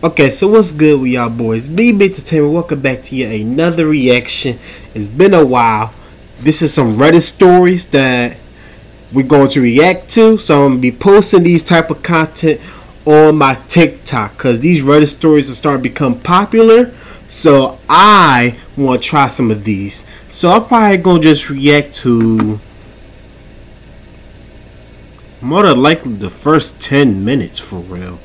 Okay, so what's good with y'all boys? BB Entertainment, welcome back to yet another reaction. It's been a while. This is some Reddit stories that we're going to react to. So I'm going to be posting these type of content on my TikTok because these Reddit stories are starting to become popular. So I want to try some of these. So I'm probably going to just react to more than likely the first 10 minutes for real.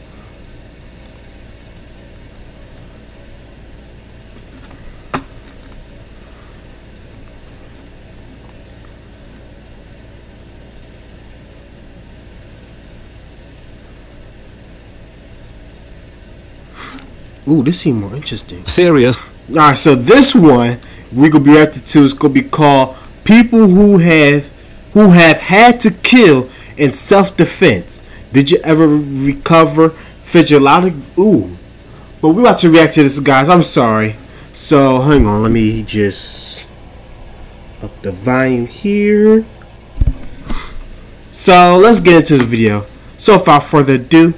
Ooh, this seems more interesting. Serious? Alright, so this one we're gonna be reacting to is gonna be called "People Who Have Had to Kill in Self-Defense. Did you ever recover physiologic?" Ooh, but we're about to react to this, guys. I'm sorry. So hang on, let me just up the volume here. So let's get into the video. So without further ado,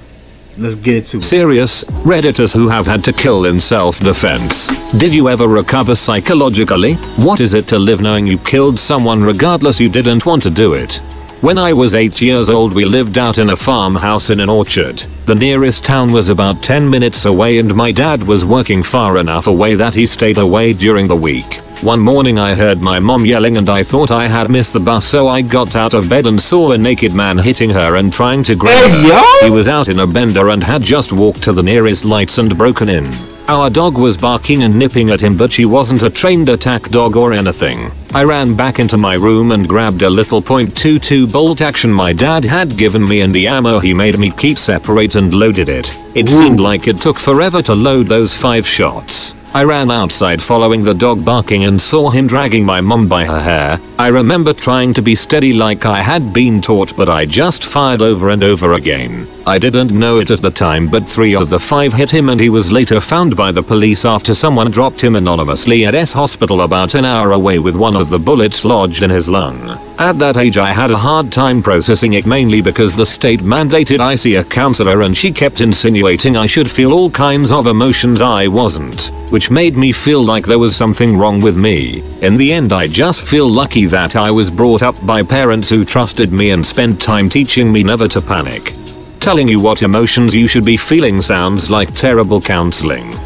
let's get into it. Serious Redditors who have had to kill in self-defense. Did you ever recover psychologically? What is it to live knowing you killed someone regardless you didn't want to do it? When I was 8 years old, we lived out in a farmhouse in an orchard. The nearest town was about 10 minutes away and my dad was working far enough away that he stayed away during the week. One morning I heard my mom yelling and I thought I had missed the bus, so I got out of bed and saw a naked man hitting her and trying to grab her. He was out in a bender and had just walked to the nearest lights and broken in. Our dog was barking and nipping at him, but she wasn't a trained attack dog or anything. I ran back into my room and grabbed a little .22 bolt action my dad had given me and the ammo he made me keep separate and loaded it. It seemed like it took forever to load those 5 shots. I ran outside following the dog barking and saw him dragging my mom by her hair. I remember trying to be steady like I had been taught, but I just fired over and over again. I didn't know it at the time, but 3 of the 5 hit him and he was later found by the police after someone dropped him anonymously at S hospital about an hour away with one of the bullets lodged in his lung. At that age I had a hard time processing it, mainly because the state mandated I see a counselor and she kept insinuating I should feel all kinds of emotions I wasn't, which made me feel like there was something wrong with me. In the end I just feel lucky that I was brought up by parents who trusted me and spent time teaching me never to panic. Telling you what emotions you should be feeling sounds like terrible counseling.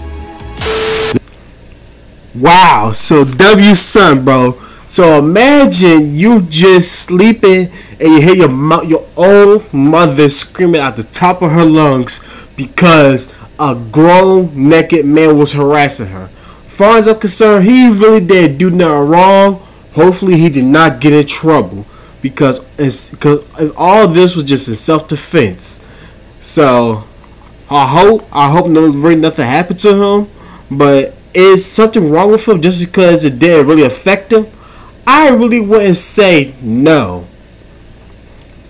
Wow, so W son, bro. So imagine you just sleeping and you hear your own mother screaming at the top of her lungs because a grown naked man was harassing her. As far as I'm concerned, he really didn't do nothing wrong. Hopefully he did not get in trouble because all this was just in self-defense. So I hope nothing happened to him. But is something wrong with him just because it didn't really affect him? I really wouldn't say no,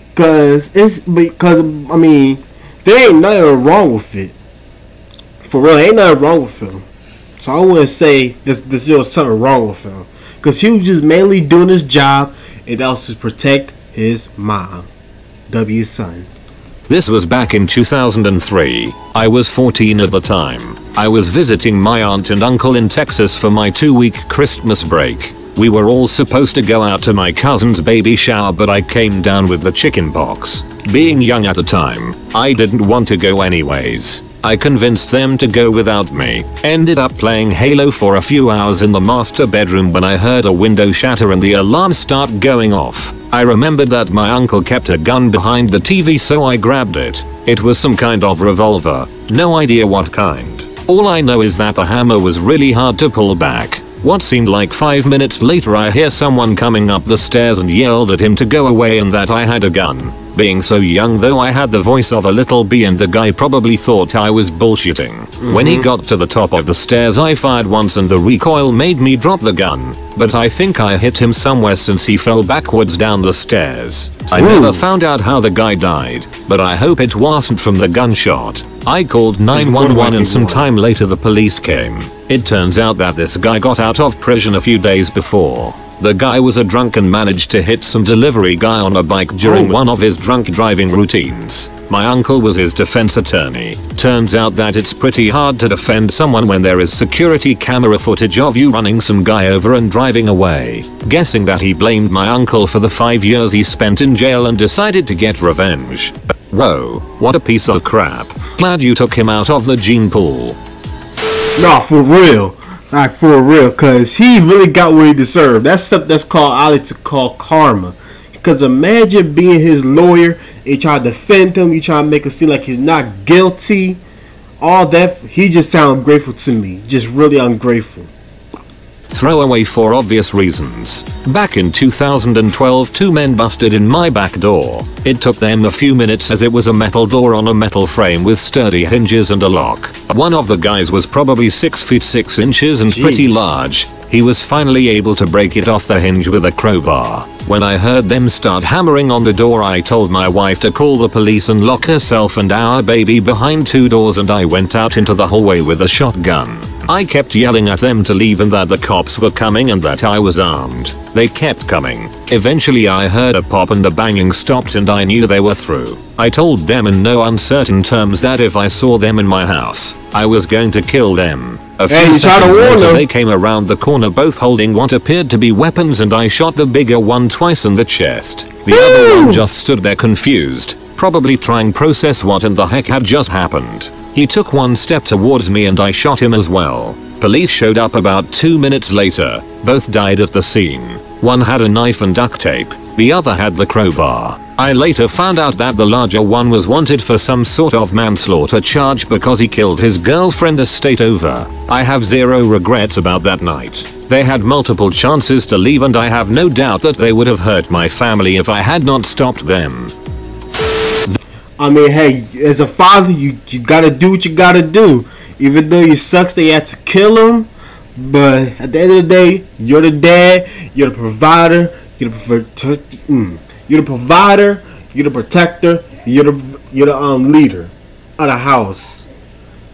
because I mean there ain't nothing wrong with it. For real, ain't nothing wrong with him. So I wouldn't say this was something wrong with him, because he was just mainly doing his job, and that was to protect his mom. W son. This was back in 2003. I was 14 at the time. I was visiting my aunt and uncle in Texas for my 2-week Christmas break. We were all supposed to go out to my cousin's baby shower, but I came down with the chicken pox. Being young at the time, I didn't want to go anyways. I convinced them to go without me. Ended up playing Halo for a few hours in the master bedroom when I heard a window shatter and the alarm start going off. I remembered that my uncle kept a gun behind the TV, so I grabbed it. It was some kind of revolver. No idea what kind. All I know is that the hammer was really hard to pull back. What seemed like 5 minutes later I hear someone coming up the stairs and yelled at him to go away and that I had a gun. Being so young though, I had the voice of a little bee and the guy probably thought I was bullshitting. When he got to the top of the stairs I fired once and the recoil made me drop the gun. But I think I hit him somewhere since he fell backwards down the stairs. I never found out how the guy died, but I hope it wasn't from the gunshot. I called 911 and some time later the police came. It turns out that this guy got out of prison a few days before. The guy was a drunk and managed to hit some delivery guy on a bike during one of his drunk driving routines. My uncle was his defense attorney. Turns out that it's pretty hard to defend someone when there is security camera footage of you running some guy over and driving away. Guessing that he blamed my uncle for the 5 years he spent in jail and decided to get revenge. Whoa, what a piece of crap. Glad you took him out of the gene pool. Nah, for real. Like, for real, cause he really got what he deserved. That's something that's called, I like to call karma. Cause imagine being his lawyer, you try to defend him, you try to make it seem like he's not guilty. All that, he just sounded ungrateful to me. Just really ungrateful. Throwaway for obvious reasons. Back in 2012, 2 men busted in my back door. It took them a few minutes as it was a metal door on a metal frame with sturdy hinges and a lock. One of the guys was probably 6 feet 6 inches and pretty large. He was finally able to break it off the hinge with a crowbar. When I heard them start hammering on the door, I told my wife to call the police and lock herself and our baby behind 2 doors, and I went out into the hallway with a shotgun. I kept yelling at them to leave and that the cops were coming and that I was armed. They kept coming. Eventually I heard a pop and the banging stopped and I knew they were through. I told them in no uncertain terms that if I saw them in my house, I was going to kill them. A few seconds later they came around the corner both holding what appeared to be weapons, and I shot the bigger one twice in the chest. The other one just stood there confused, probably trying to process what in the heck had just happened. He took 1 step towards me and I shot him as well. Police showed up about 2 minutes later. Both died at the scene. One had a knife and duct tape, the other had the crowbar. I later found out that the larger one was wanted for some sort of manslaughter charge because he killed his girlfriend a state over. I have zero regrets about that night. They had multiple chances to leave and I have no doubt that they would have hurt my family if I had not stopped them. I mean, hey, as a father, you gotta do what you gotta do. Even though it sucks that you had to kill him, but at the end of the day, you're the dad, you're the provider, you're the provider, you're the protector, you're the leader of the house.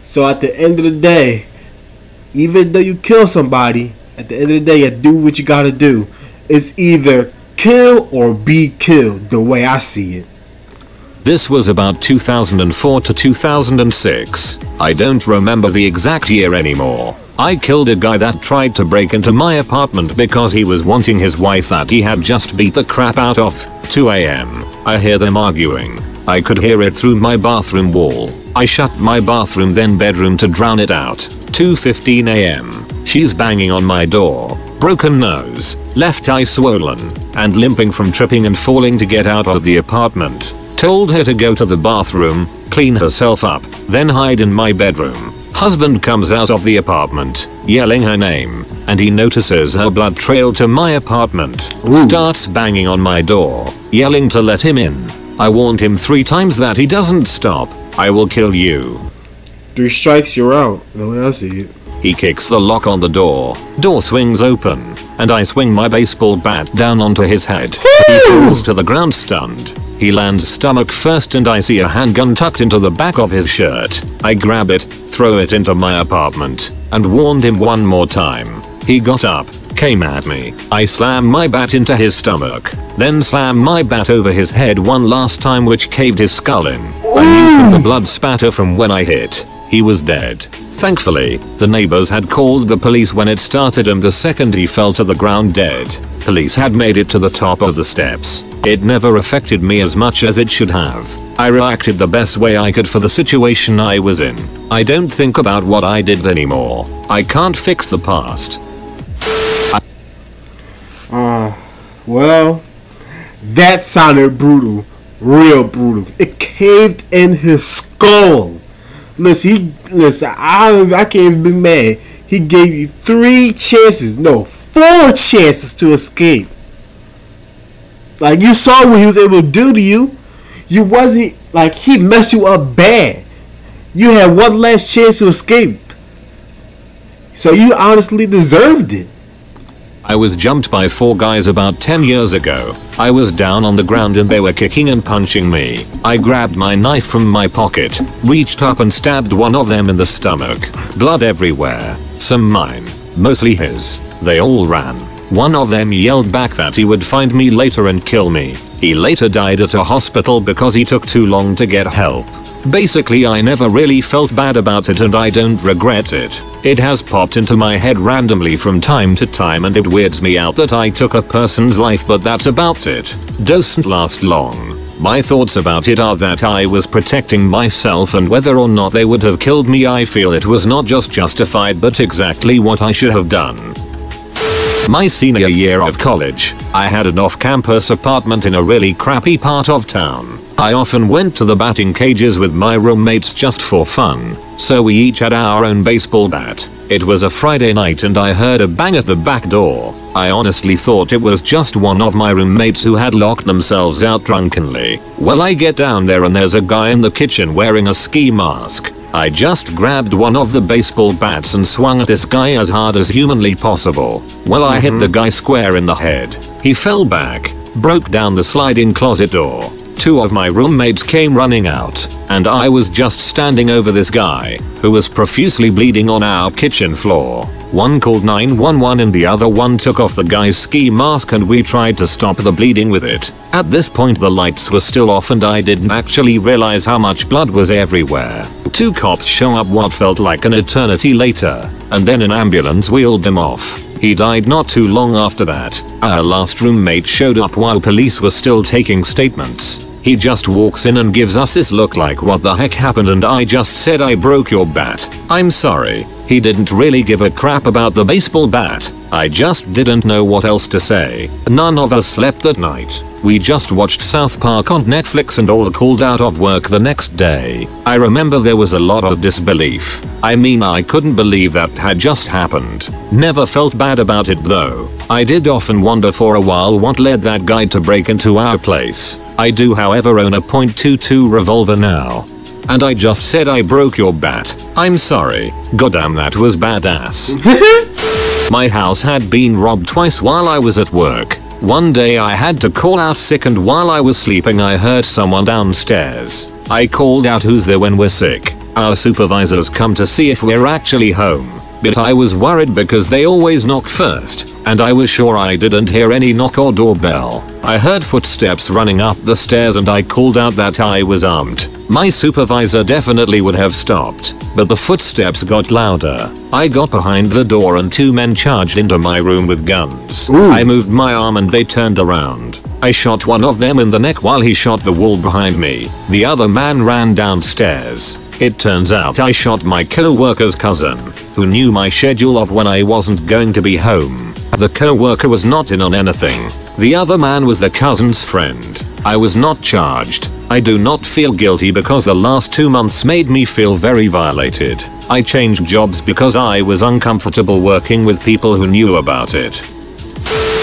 So at the end of the day, even though you kill somebody, at the end of the day, you do what you gotta do. It's either kill or be killed, the way I see it. This was about 2004 to 2006. I don't remember the exact year anymore. I killed a guy that tried to break into my apartment because he was wanting his wife that he had just beat the crap out of. 2 AM. I hear them arguing. I could hear it through my bathroom wall. I shut my bathroom then bedroom to drown it out. 2:15 AM. She's banging on my door. Broken nose, left eye swollen, and limping from tripping and falling to get out of the apartment. Told her to go to the bathroom, clean herself up, then hide in my bedroom. Husband comes out of the apartment, yelling her name, and he notices her blood trail to my apartment. Starts banging on my door, yelling to let him in. I warned him 3 times that he doesn't stop, I will kill you. 3 strikes, you're out. The way I see it. He kicks the lock on the door. Door swings open, and I swing my baseball bat down onto his head. He falls to the ground stunned. He lands stomach first and I see a handgun tucked into the back of his shirt. I grab it, throw it into my apartment, and warned him 1 more time. He got up, came at me. I slammed my bat into his stomach, then slammed my bat over his head 1 last time, which caved his skull in. I knew from the blood spatter from when I hit, he was dead. Thankfully, the neighbors had called the police when it started, and the second he fell to the ground dead, police had made it to the top of the steps. It never affected me as much as it should have. I reacted the best way I could for the situation I was in. I don't think about what I did anymore. I can't fix the past. Well, that sounded brutal. Real brutal. It caved in his skull. Listen, I can't even be mad. He gave you 3 chances, no, 4 chances to escape. Like, you saw what he was able to do to you. You wasn't, like, he messed you up bad. You had 1 last chance to escape. So you honestly deserved it. I was jumped by 4 guys about 10 years ago. I was down on the ground and they were kicking and punching me. I grabbed my knife from my pocket, reached up and stabbed one of them in the stomach. Blood everywhere. Some mine. Mostly his. They all ran. One of them yelled back that he would find me later and kill me. He later died at a hospital because he took too long to get help. Basically, I never really felt bad about it and I don't regret it. It has popped into my head randomly from time to time and it weirds me out that I took a person's life, but that's about it. Doesn't last long. My thoughts about it are that I was protecting myself, and whether or not they would have killed me, I feel it was not just justified but exactly what I should have done. My senior year of college, I had an off-campus apartment in a really crappy part of town. I often went to the batting cages with my roommates just for fun, so we each had our own baseball bat. It was a Friday night and I heard a bang at the back door. I honestly thought it was just one of my roommates who had locked themselves out drunkenly. Well, I get down there and there's a guy in the kitchen wearing a ski mask. I just grabbed one of the baseball bats and swung at this guy as hard as humanly possible. Well, I hit the guy square in the head. He fell back, broke down the sliding closet door. 2 of my roommates came running out, and I was just standing over this guy, who was profusely bleeding on our kitchen floor. One called 911 and the other one took off the guy's ski mask and we tried to stop the bleeding with it. At this point the lights were still off and I didn't actually realize how much blood was everywhere. 2 cops show up what felt like an eternity later, and then an ambulance wheeled them off. He died not too long after that. Our last roommate showed up while police were still taking statements. He just walks in and gives us this look like what the heck happened, and I just said I broke your bat. I'm sorry. He didn't really give a crap about the baseball bat. I just didn't know what else to say. None of us slept that night. We just watched South Park on Netflix and all called out of work the next day. I remember there was a lot of disbelief. I mean, I couldn't believe that had just happened. Never felt bad about it though. I did often wonder for a while what led that guy to break into our place. I do however own a .22 revolver now. And I just said I broke your bat. I'm sorry. Goddamn, that was badass. My house had been robbed twice while I was at work. One day I had to call out sick and while I was sleeping I heard someone downstairs. I called out, "Who's there?" when we're sick. Our supervisors come to see if we're actually home. But I was worried because they always knock first, and I was sure I didn't hear any knock or doorbell. I heard footsteps running up the stairs and I called out that I was armed. My supervisor definitely would have stopped, but the footsteps got louder. I got behind the door and 2 men charged into my room with guns. Ooh. I moved my arm and they turned around. I shot one of them in the neck while he shot the wall behind me. The other man ran downstairs. It turns out I shot my co-worker's cousin, who knew my schedule of when I wasn't going to be home. The co-worker was not in on anything. The other man was the cousin's friend. I was not charged. I do not feel guilty because the last 2 months made me feel very violated. I changed jobs because I was uncomfortable working with people who knew about it.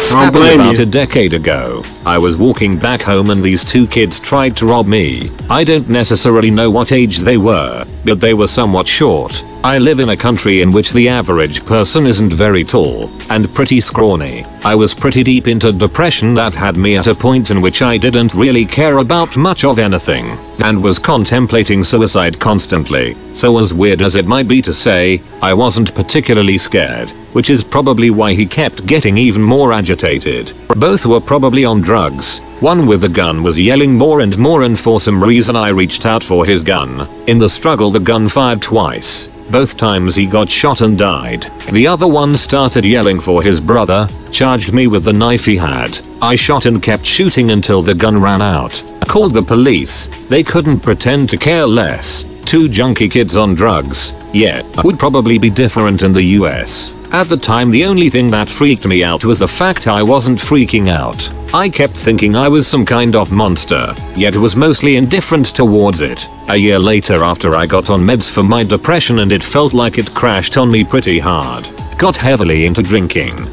Happened about a decade ago. I was walking back home and these 2 kids tried to rob me. I don't necessarily know what age they were, but they were somewhat short. I live in a country in which the average person isn't very tall and pretty scrawny. I was pretty deep into depression that had me at a point in which I didn't really care about much of anything and was contemplating suicide constantly. So as weird as it might be to say, I wasn't particularly scared, which is probably why he kept getting even more agitated. Both were probably on drugs. One with a gun was yelling more and more, and for some reason I reached out for his gun. In the struggle the gun fired twice. Both times he got shot and died. The other one started yelling for his brother, charged me with the knife he had. I shot and kept shooting until the gun ran out. I called the police. They couldn't pretend to care less. 2 junkie kids on drugs. Yeah, would probably be different in the US. At the time the only thing that freaked me out was the fact I wasn't freaking out. I kept thinking I was some kind of monster, yet was mostly indifferent towards it. A year later, after I got on meds for my depression and it felt like it crashed on me pretty hard, got heavily into drinking.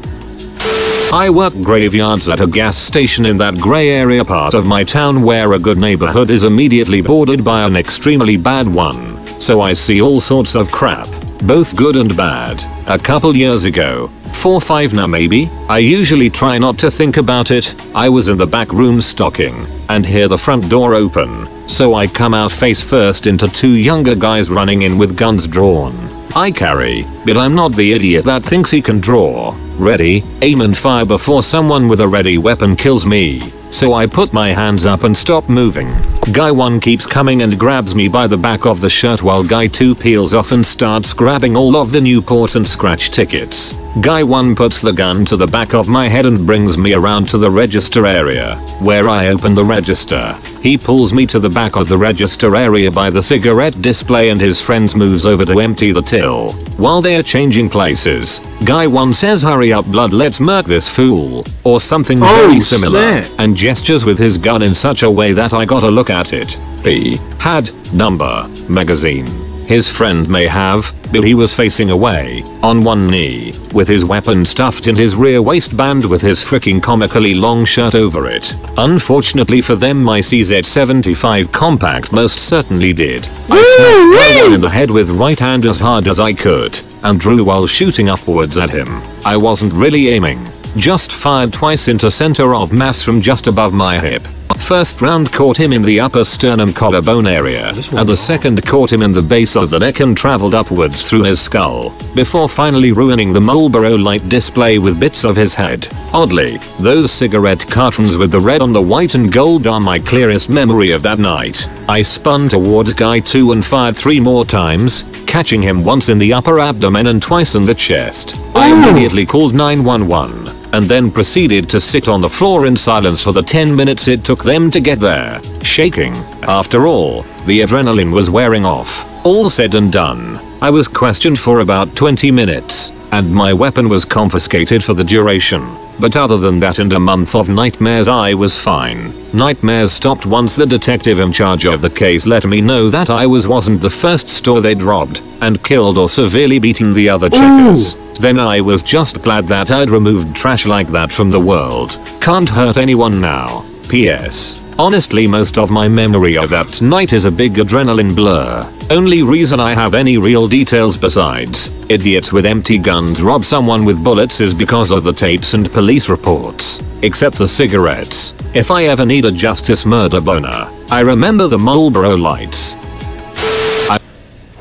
I work graveyards at a gas station in that gray area part of my town where a good neighborhood is immediately bordered by an extremely bad one. So I see all sorts of crap, both good and bad. A couple years ago, 4 or 5 now maybe. I usually try not to think about it. I was in the back room stocking and hear the front door open. So I come out face first into 2 younger guys running in with guns drawn. I carry, but I'm not the idiot that thinks he can draw. Ready, aim and fire before someone with a ready weapon kills me. So I put my hands up and stop moving. Guy 1 keeps coming and grabs me by the back of the shirt while Guy 2 peels off and starts grabbing all of the Newport and scratch tickets. Guy 1 puts the gun to the back of my head and brings me around to the register area, where I open the register. He pulls me to the back of the register area by the cigarette display and his friends moves over to empty the till. While they are changing places, Guy 1 says hurry up blood, let's murk this fool, or something very similar, and gestures with his gun in such a way that I gotta look at it. P. Had, number, magazine. His friend may have, but he was facing away, on one knee, with his weapon stuffed in his rear waistband with his freaking comically long shirt over it. Unfortunately for them, my CZ75 compact most certainly did. I smacked Guy 1 in the head with right hand as hard as I could, and drew while shooting upwards at him. I wasn't really aiming, just fired twice into center of mass from just above my hip. First round caught him in the upper sternum collarbone area, and the second caught him in the base of the neck and traveled upwards through his skull, before finally ruining the Marlboro light display with bits of his head. Oddly, those cigarette cartons with the red on the white and gold are my clearest memory of that night. I spun towards Guy 2 and fired 3 more times, catching him once in the upper abdomen and twice in the chest. I immediately called 911. And then proceeded to sit on the floor in silence for the 10 minutes it took them to get there, shaking. After all, the adrenaline was wearing off. All said and done, I was questioned for about 20 minutes, and my weapon was confiscated for the duration. But other than that and a month of nightmares, I was fine. Nightmares stopped once the detective in charge of the case let me know that I wasn't the first store they'd robbed and killed or severely beaten the other checkers. Then I was just glad that I'd removed trash like that from the world. Can't hurt anyone now. P.S. Honestly, most of my memory of that night is a big adrenaline blur. Only reason I have any real details besides idiots with empty guns rob someone with bullets is because of the tapes and police reports. Except the cigarettes. If I ever need a justice murder boner, I remember the Marlboro lights.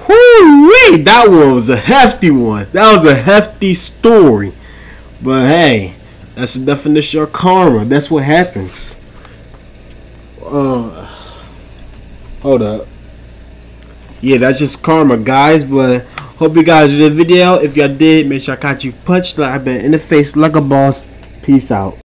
Woo-wee, that one was a hefty one. That was a hefty story. But hey, that's the definition of karma. That's what happens. Hold up. Yeah, that's just karma, guys. But hope you guys enjoyed the video. If y'all did, make sure I caught you punched like I've been in the face like a boss. Peace out.